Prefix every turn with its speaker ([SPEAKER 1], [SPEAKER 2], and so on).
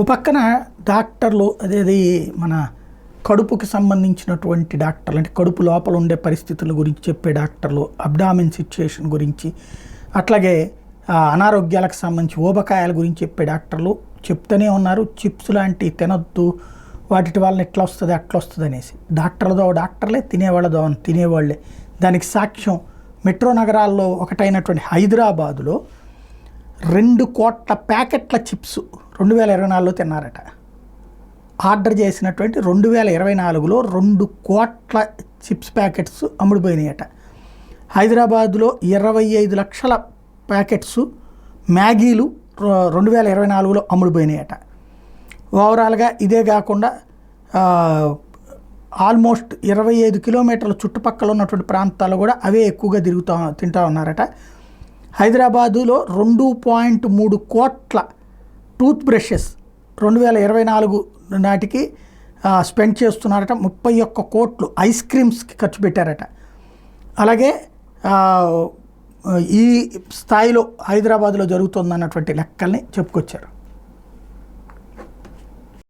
[SPEAKER 1] ఓ పక్కన డాక్టర్లు అదేది మన కడుపుకి సంబంధించినటువంటి డాక్టర్లు అంటే కడుపు లోపల ఉండే పరిస్థితుల గురించి చెప్పే డాక్టర్లు, అబ్డామిన్ సిచ్యుయేషన్ గురించి, అట్లాగే అనారోగ్యాలకు సంబంధించి ఊబకాయాల గురించి చెప్పే డాక్టర్లు చెప్తూనే ఉన్నారు. చిప్స్ లాంటి తినొద్దు, వాటి వల్ల ఎట్లా వస్తుంది అట్లా వస్తుంది అనేసి. డాక్టర్లదో డాక్టర్లే, తినేవాళ్ళదో తినేవాళ్ళే. దానికి సాక్ష్యం మెట్రో నగరాల్లో ఒకటైనటువంటి హైదరాబాదులో 2 కోట్ల ప్యాకెట్ల చిప్స్ 2024లో తిన్నారట. ఆర్డర్ చేసినటువంటి 2024లో 2 కోట్ల చిప్స్ ప్యాకెట్స్ అమ్ముడుపోయినాయట. హైదరాబాదులో 25 లక్షల ప్యాకెట్స్ మ్యాగీలు 2024లో అమ్ముడుపోయినాయట. ఓవరాల్గా ఇదే కాకుండా ఆల్మోస్ట్ 25 కిలోమీటర్ల చుట్టుపక్కల ఉన్నటువంటి ప్రాంతాల్లో కూడా అవే ఎక్కువగా తింటా ఉన్నారట. హైదరాబాదులో 2.3 కోట్ల టూత్ బ్రషెస్ 2024 నాటికి స్పెండ్ చేస్తున్నారట. 31 కోట్లు ఐస్ క్రీమ్స్కి ఖర్చు పెట్టారట. అలాగే ఈ స్థాయిలో హైదరాబాదులో జరుగుతుందన్నటువంటి లెక్కల్ని చెప్పుకొచ్చారు.